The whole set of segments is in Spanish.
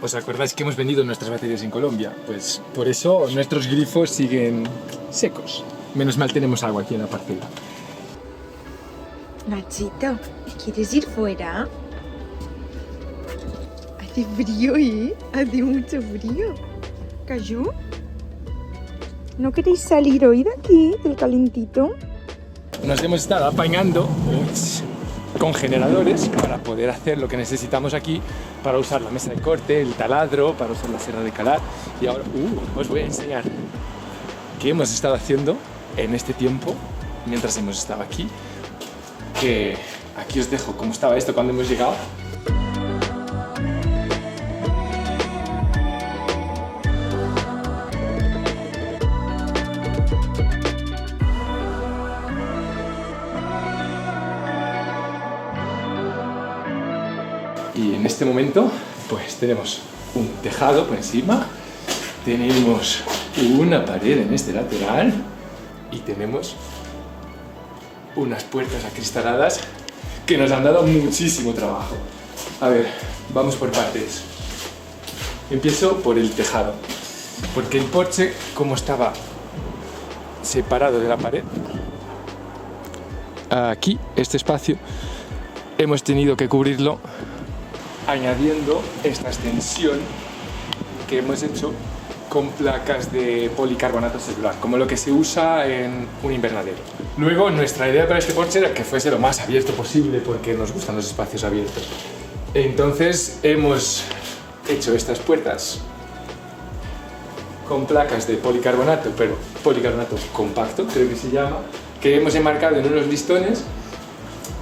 ¿Os acordáis que hemos vendido nuestras baterías en Colombia? Pues por eso nuestros grifos siguen secos. Menos mal tenemos agua aquí en la parcela. Nachito, ¿quieres ir fuera? Hace frío, ¿eh? Hace mucho frío. ¿Cayu? ¿No queréis salir hoy de aquí, del calentito? Nos hemos estado apañando con generadores para poder hacer lo que necesitamos aquí, para usar la mesa de corte, el taladro, para usar la sierra de calar. Y ahora os voy a enseñar qué hemos estado haciendo en este tiempo, mientras hemos estado aquí. Que aquí os dejo cómo estaba esto cuando hemos llegado. Y en este momento pues tenemos un tejado por encima, tenemos una pared en este lateral y tenemos unas puertas acristaladas que nos han dado muchísimo trabajo. A ver, vamos por partes. Empiezo por el tejado, porque el porche, como estaba separado de la pared, aquí, este espacio, hemos tenido que cubrirlo añadiendo esta extensión que hemos hecho con placas de policarbonato celular, como lo que se usa en un invernadero. Luego, nuestra idea para este porche era que fuese lo más abierto posible, porque nos gustan los espacios abiertos. Entonces hemos hecho estas puertas con placas de policarbonato, pero policarbonato compacto, creo que se llama, que hemos enmarcado en unos listones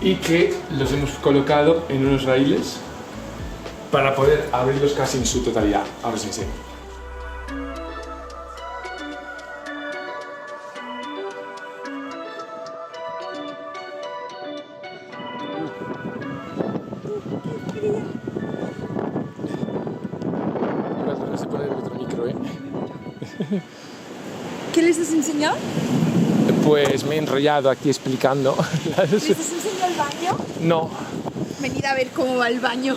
y que los hemos colocado en unos raíles para poder abrirlos casi en su totalidad. Ahora os enseño. No se pone el otro micro, ¿eh? ¿Qué les has enseñado? Pues me he enrollado aquí explicando. ¿Les has enseñado el baño? No, Venid a ver cómo va el baño.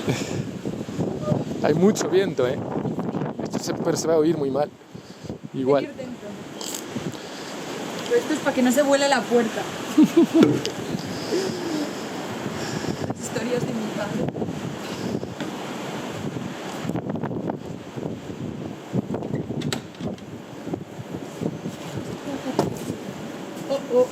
hay mucho viento, ¿eh? Pero se va a oír muy mal. Igual. Venir dentro. Pero esto es para que no se vuele la puerta. Las historias de mi padre. Oh, oh.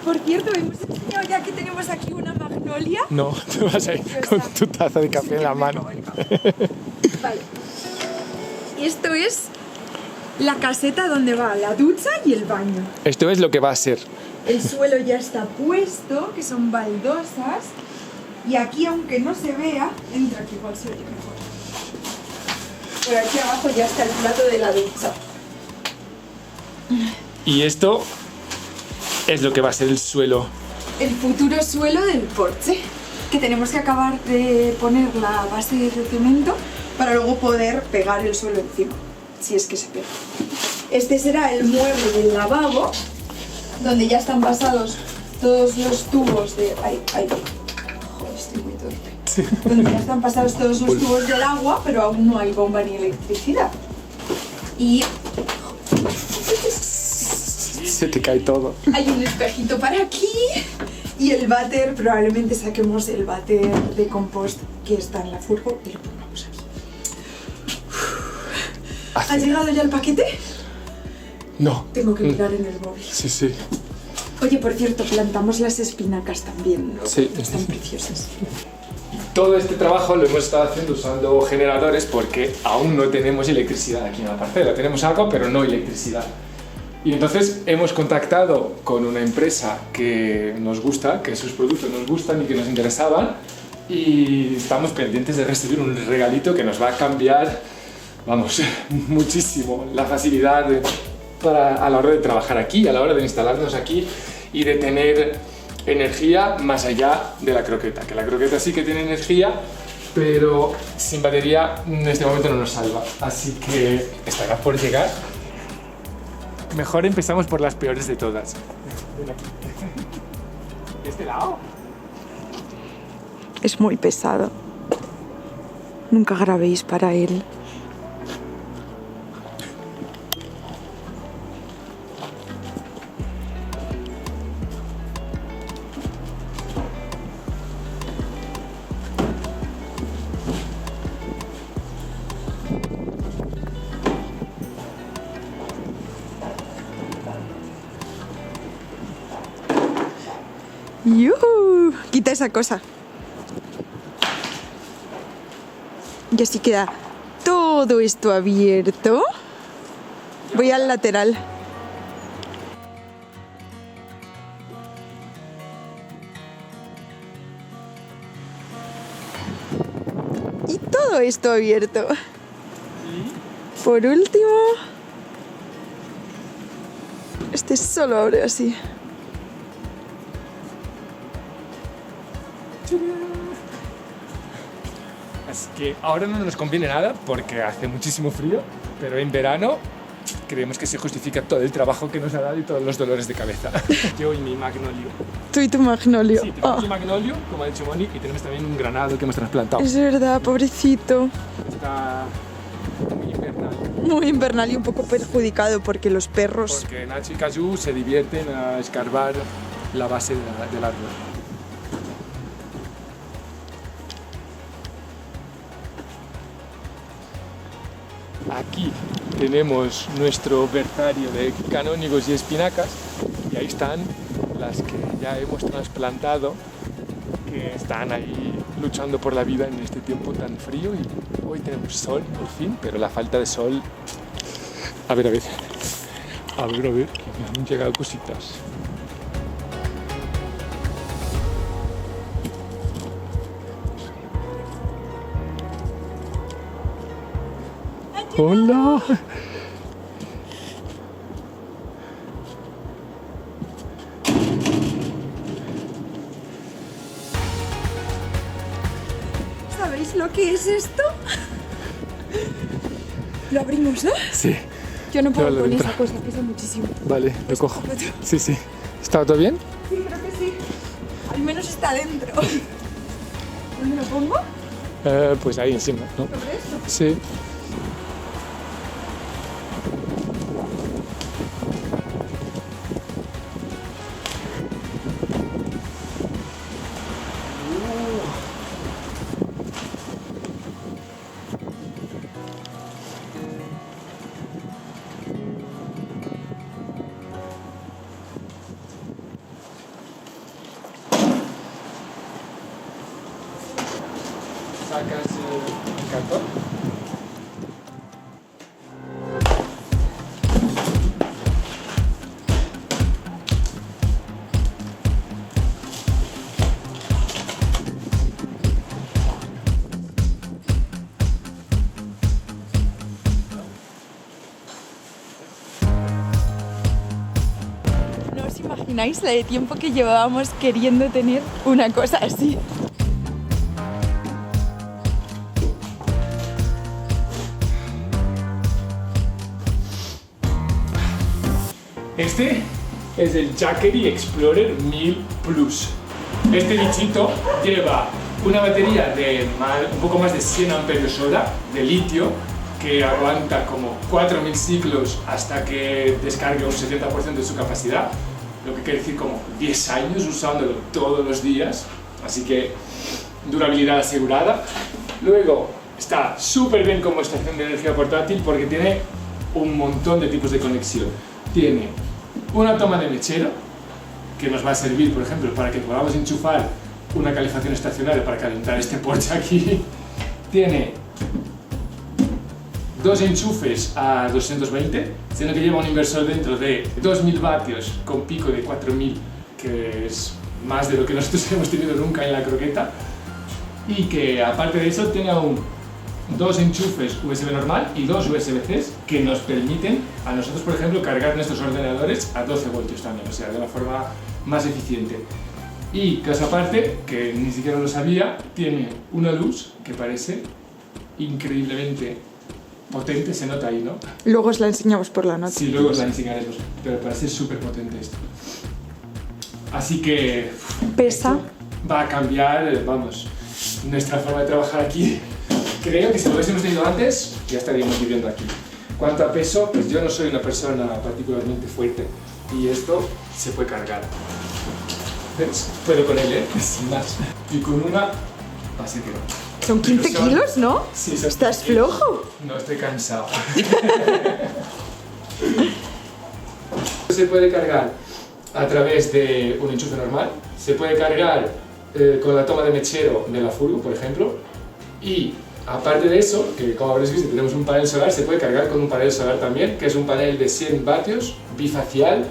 Por cierto, hemos enseñado ya que tenemos aquí una magnolia. No, te vas a ir con tu taza de café en la mano. Vale. Esto es la caseta donde va la ducha y el baño. Esto es lo que va a ser. El suelo ya está puesto, que son baldosas. Y aquí, aunque no se vea, entra aquí, igual se oye mejor. Por aquí abajo ya está el plato de la ducha. Y esto es lo que va a ser el suelo. El futuro suelo del porche, que tenemos que acabar de poner la base de cemento para luego poder pegar el suelo encima, si es que se pega. Este será el mueble del lavabo, donde ya están pasados todos los tubos de... Ay, joder, estoy muy torpe. Donde ya están pasados todos los tubos del agua, pero aún no hay bomba ni electricidad. Y Se te cae todo. hay un espejito para aquí. Y el váter, probablemente saquemos el váter de compost que está en la furgo y lo pongamos aquí. ¿Ha llegado ya el paquete? No. Tengo que mirar en el móvil. Sí, sí. Oye, por cierto, plantamos las espinacas también, ¿no? Sí. Están preciosas. Todo este trabajo lo hemos estado haciendo usando generadores porque aún no tenemos electricidad aquí en la parcela. Tenemos agua, pero no electricidad. Y entonces hemos contactado con una empresa que nos gusta, que sus productos nos gustan y que nos interesaban, y estamos pendientes de recibir un regalito que nos va a cambiar, vamos, muchísimo la facilidad a la hora de trabajar aquí, a la hora de instalarnos aquí y de tener energía más allá de la croqueta, que la croqueta sí que tiene energía, pero sin batería en este momento no nos salva, así que estará por llegar. Mejor empezamos por las peores de todas. Ven aquí. ¿De este lado? Es muy pesado. Nunca grabéis para él. ¡Yuhu! Quita esa cosa. Y así queda todo esto abierto. Voy al lateral. Y todo esto abierto. Por último, este solo abre así. Así que ahora no nos conviene nada porque hace muchísimo frío, pero en verano creemos que se justifica todo el trabajo que nos ha dado y todos los dolores de cabeza. Yo y mi magnolio. Tú y tu magnolio. Sí, tenemos un magnolio, como ha dicho Moni, y tenemos también un granado que hemos trasplantado. Es verdad, pobrecito. Está muy invernal. Muy invernal y un poco perjudicado porque los perros... Porque Nacho y Cayu se divierten a escarbar la base del árbol. Aquí tenemos nuestro berzario de canónigos y espinacas y ahí están las que ya hemos trasplantado, que están ahí luchando por la vida en este tiempo tan frío. Y hoy tenemos sol, por fin, pero la falta de sol... A ver, que me han llegado cositas. ¡Hola! ¿Sabéis lo que es esto? ¿Lo abrimos, no? Sí. Yo no puedo Yo lo con entro. esa cosa, pesa muchísimo. Vale, lo cojo. Sí, sí. ¿Está todo bien? Sí, creo que sí. Al menos está dentro. ¿Dónde lo pongo? Pues ahí encima, ¿no? ¿Sobre esto? Sí. Sacas el cartón. No os imagináis la de tiempo que llevábamos queriendo tener una cosa así. Este es el Jackery Explorer 1000 Plus. Este bichito lleva una batería de un poco más de 100 amperios hora de litio que aguanta como 4000 ciclos hasta que descargue un 70% de su capacidad, lo que quiere decir como 10 años usándolo todos los días, así que durabilidad asegurada. Luego está súper bien como estación de energía portátil porque tiene un montón de tipos de conexión. Tiene una toma de mechero que nos va a servir, por ejemplo, para que podamos enchufar una calefacción estacionaria para calentar este Porsche aquí. Tiene dos enchufes a 220, siendo que lleva un inversor dentro de 2000 vatios con pico de 4000, que es más de lo que nosotros hemos tenido nunca en la croqueta, y que aparte de eso tiene aún dos enchufes USB normal y dos USB-C que nos permiten a nosotros, por ejemplo, cargar nuestros ordenadores a 12 voltios también, o sea, de una forma más eficiente. Y, caso aparte, que ni siquiera lo sabía, tiene una luz que parece increíblemente potente, se nota ahí, ¿no? Luego os la enseñamos por la noche. Sí, luego os la enseñaremos, pero parece súper potente esto. Así que... Pesa. esto va a cambiar, vamos, nuestra forma de trabajar aquí. Creo que si lo hubiésemos tenido antes, ya estaríamos viviendo aquí. Cuanto a peso, pues yo no soy una persona particularmente fuerte y esto se puede cargar. ¿Ves? Puedo con él, sin más. Y con una, así que no. Son 15 kilos, ¿no? Sí, son ¿Estás 15 kilos. flojo? No, estoy cansado. Se puede cargar a través de un enchufe normal, se puede cargar con la toma de mechero de la furgo, por ejemplo, y aparte de eso, que como habréis visto tenemos un panel solar, se puede cargar con un panel solar también, que es un panel de 100 vatios, bifacial.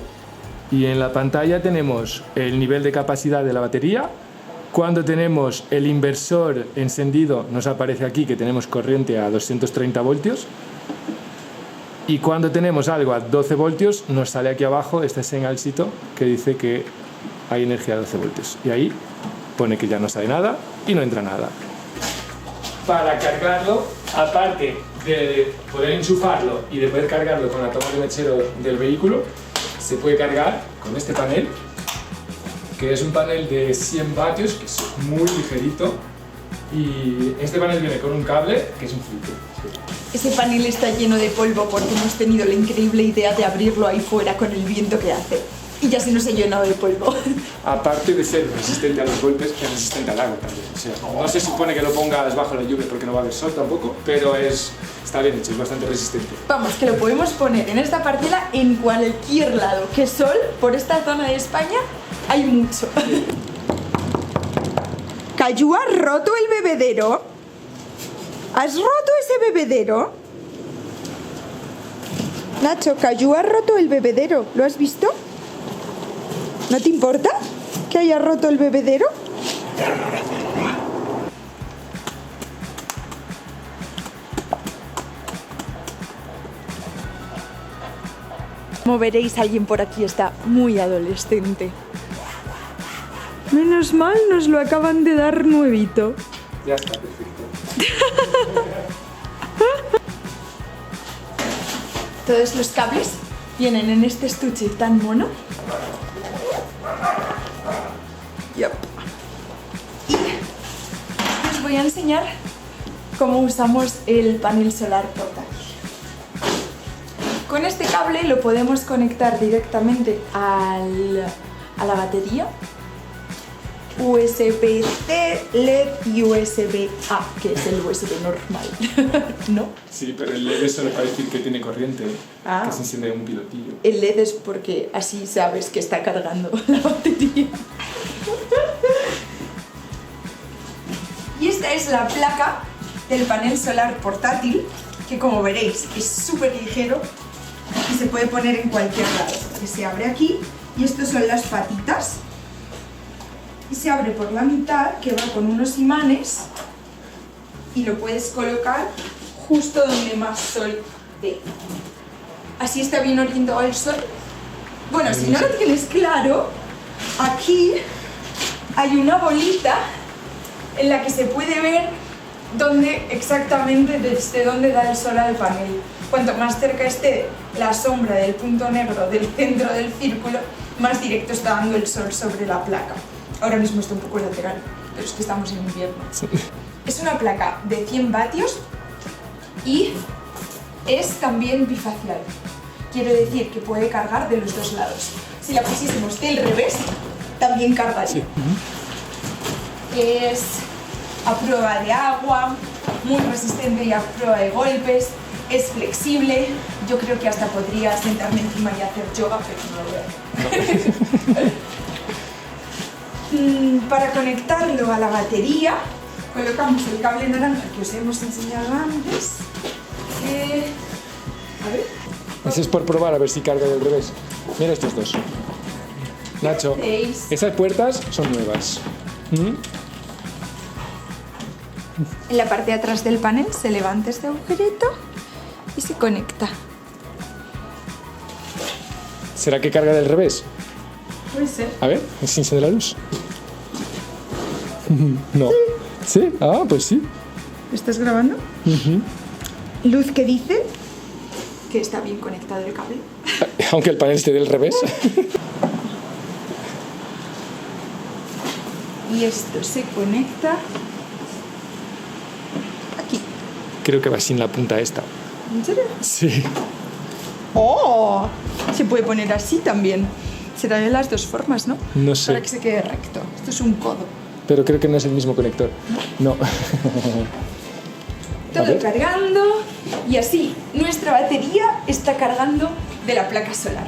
Y en la pantalla tenemos el nivel de capacidad de la batería. Cuando tenemos el inversor encendido, nos aparece aquí que tenemos corriente a 230 voltios. Y cuando tenemos algo a 12 voltios, nos sale aquí abajo este señalcito que dice que hay energía a 12 voltios. Y ahí pone que ya no sale nada y no entra nada. Para cargarlo, aparte de poder enchufarlo y de poder cargarlo con la toma de mechero del vehículo, se puede cargar con este panel, que es un panel de 100 vatios, que es muy ligerito. Y este panel viene con un cable, que es un filtro. Ese panel está lleno de polvo porque hemos tenido la increíble idea de abrirlo ahí fuera con el viento que hace. Y ya se nos ha llenado de polvo. Aparte de ser resistente a los golpes, es resistente al agua también. O sea, no se supone que lo pongas bajo la lluvia porque no va a haber sol tampoco, pero está bien hecho, es bastante resistente. Vamos, que lo podemos poner en esta parcela en cualquier lado. Que sol, por esta zona de España, hay mucho. Cayu, ¿has roto el bebedero? ¿Has roto ese bebedero? Nacho, Cayu ha roto el bebedero. ¿Lo has visto? ¿No te importa que haya roto el bebedero? Como veréis, alguien por aquí está muy adolescente. Menos mal, nos lo acaban de dar nuevito. Ya está, perfecto. Todos los cables vienen en este estuche tan mono. Yep. Y os voy a enseñar cómo usamos el panel solar portátil. Con este cable lo podemos conectar directamente a la batería. USB-C, LED y USB-A, que es el USB normal, ¿no? Sí, pero el LED solo para decir que tiene corriente, Ah. que se enciende un pilotillo. El LED es porque así sabes que está cargando la batería. Y esta es la placa del panel solar portátil, que como veréis es súper ligero y se puede poner en cualquier lado. Que se abre aquí y estos son las patitas. Y se abre por la mitad, que va con unos imanes, y lo puedes colocar justo donde más sol dé. Así está bien orientado el sol. Bueno, si no lo tienes claro, aquí hay una bolita en la que se puede ver exactamente desde dónde da el sol al panel. Cuanto más cerca esté la sombra del punto negro del centro del círculo, más directo está dando el sol sobre la placa. Ahora mismo está un poco lateral, pero es que estamos en invierno. Sí. Es una placa de 100 vatios y es también bifacial. Quiere decir que puede cargar de los dos lados. Si la pusiésemos del revés, también cargaría. Sí. Es a prueba de agua, muy resistente y a prueba de golpes, es flexible. Yo creo que hasta podría sentarme encima y hacer yoga, pero no lo voy a hacer. Para conectarlo a la batería, colocamos el cable naranja que os hemos enseñado antes. A ver. Ese es por probar a ver si carga del revés. Mira estos dos. Nacho, esas puertas son nuevas. En la parte de atrás del panel se levanta este agujerito y se conecta. ¿Será que carga del revés? Puede ser. A ver, ¿se enciende la luz? No. ¿Sí? Ah, pues sí. ¿Estás grabando? Luz que dice que está bien conectado el cable. Aunque el panel esté del revés. Y esto se conecta Creo que va sin la punta esta. ¿En serio? Sí. ¡Oh! Se puede poner así también. Será de las dos formas, ¿no? No sé. Para que se quede recto. Esto es un codo. Pero creo que no es el mismo conector. No. Todo cargando. Y así, nuestra batería está cargando de la placa solar.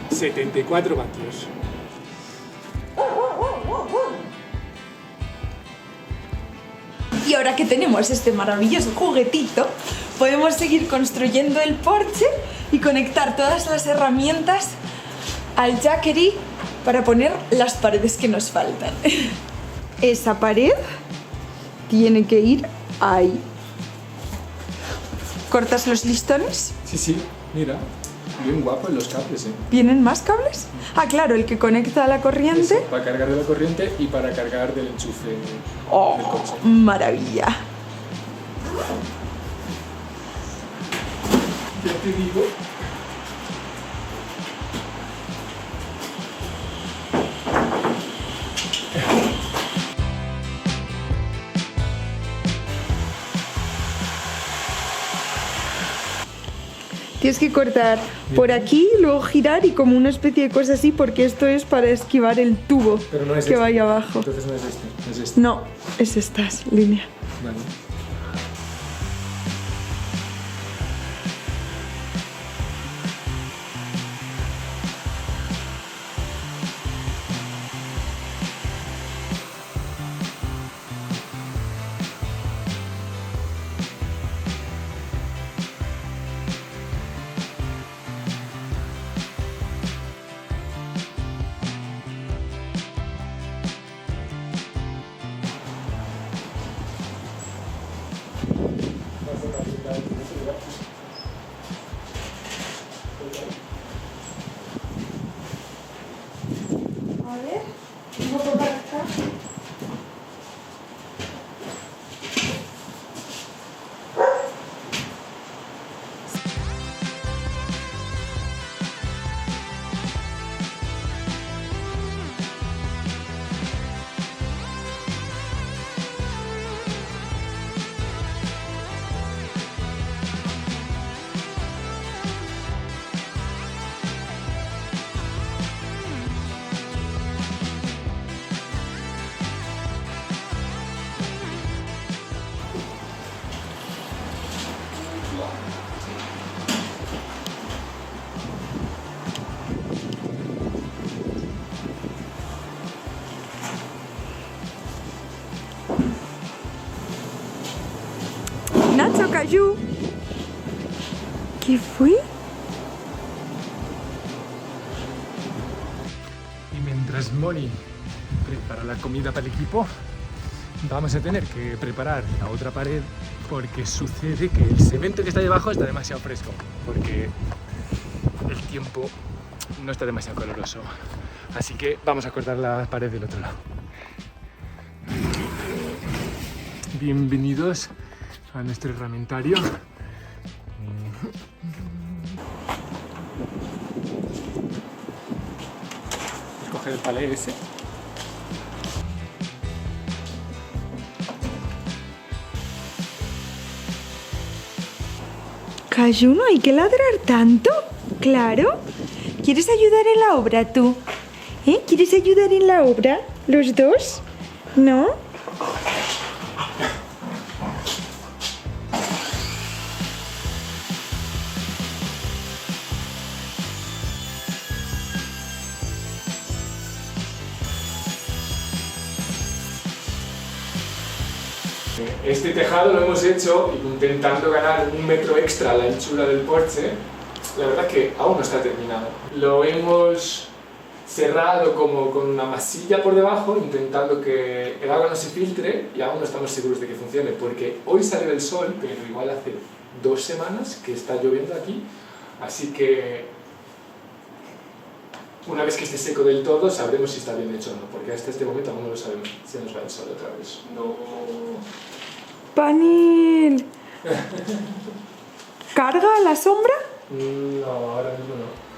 74 vatios. Y ahora que tenemos este maravilloso juguetito, podemos seguir construyendo el porche y conectar todas las herramientas al Jackery para poner las paredes que nos faltan. Esa pared tiene que ir ahí. ¿Cortas los listones? Sí, sí, mira. Bien guapo los cables, ¿eh? ¿Vienen más cables? Ah, claro, el que conecta a la corriente. Eso, para cargar de la corriente y para cargar del enchufe del coche. Maravilla. Ya te digo. Tienes que cortar por aquí, luego girar y como una especie de cosa así, porque esto es para esquivar el tubo Pero no es que este. vaya abajo. Entonces no es este, es este. No, es esta línea. Vale. A ver, un poco para acá. Nacho Cayu. ¿Qué fue? Y mientras Moni prepara la comida para el equipo, vamos a tener que preparar la otra pared porque sucede que el cemento que está debajo está demasiado fresco, porque el tiempo no está demasiado caluroso. Así que vamos a cortar la pared del otro lado. Bienvenidos a nuestro herramientario. Coger el palé ese. Cayu, ¿no hay que ladrar tanto? Claro. ¿Quieres ayudar en la obra tú? ¿Quieres ayudar en la obra? ¿Los dos? ¿No? Este tejado lo hemos hecho intentando ganar 1 metro extra a la anchura del porche. La verdad que aún no está terminado. Lo hemos cerrado como con una masilla por debajo, intentando que el agua no se filtre, y aún no estamos seguros de que funcione, porque hoy salió el sol, pero igual hace 2 semanas que está lloviendo aquí, así que una vez que esté seco del todo sabremos si está bien hecho o no, porque hasta este momento aún no lo sabemos. Se nos va el sol otra vez. No. Panil. ¿Carga a la sombra? No, ahora mismo no.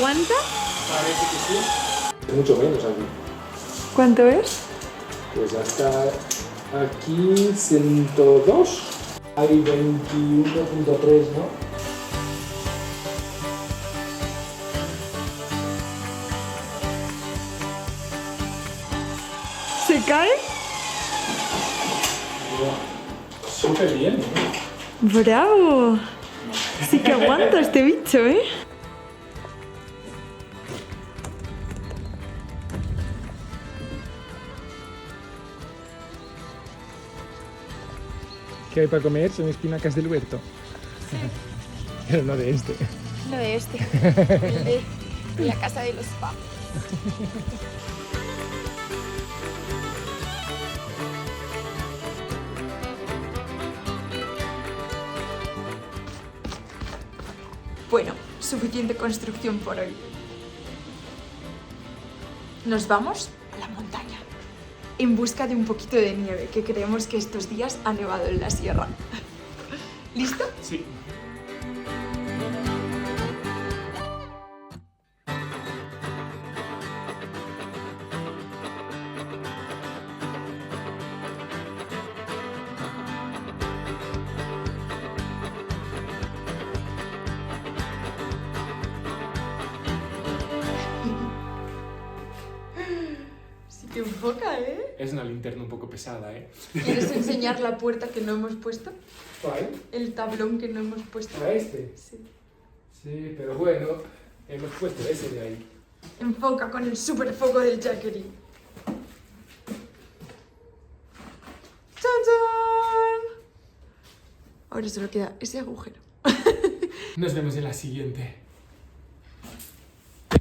aguanta? Parece que sí. Mucho menos aquí. ¿Cuánto es? Pues hasta aquí 102. Hay 21.3, ¿no? ¿Se cae? Súper bien, ¿eh? ¡Bravo! Sí que aguanta este bicho, ¿eh? ¿Qué hay para comer? Son espinacas del huerto. Pero no de este. No de este, el de la casa de los papás. Bueno, suficiente construcción por hoy. Nos vamos a la montaña en busca de un poquito de nieve, que creemos que estos días ha nevado en la sierra. ¿Listo? Sí. Sí que enfoca, ¿eh? Es una linterna un poco pesada, ¿eh? ¿Quieres enseñar la puerta que no hemos puesto? ¿Cuál? El tablón que no hemos puesto. ¿A este? Sí. Sí, pero bueno, hemos puesto ese de ahí. Enfoca con el super foco del Jackery. ¡Chan, chan! Ahora solo queda ese agujero. Nos vemos en la siguiente.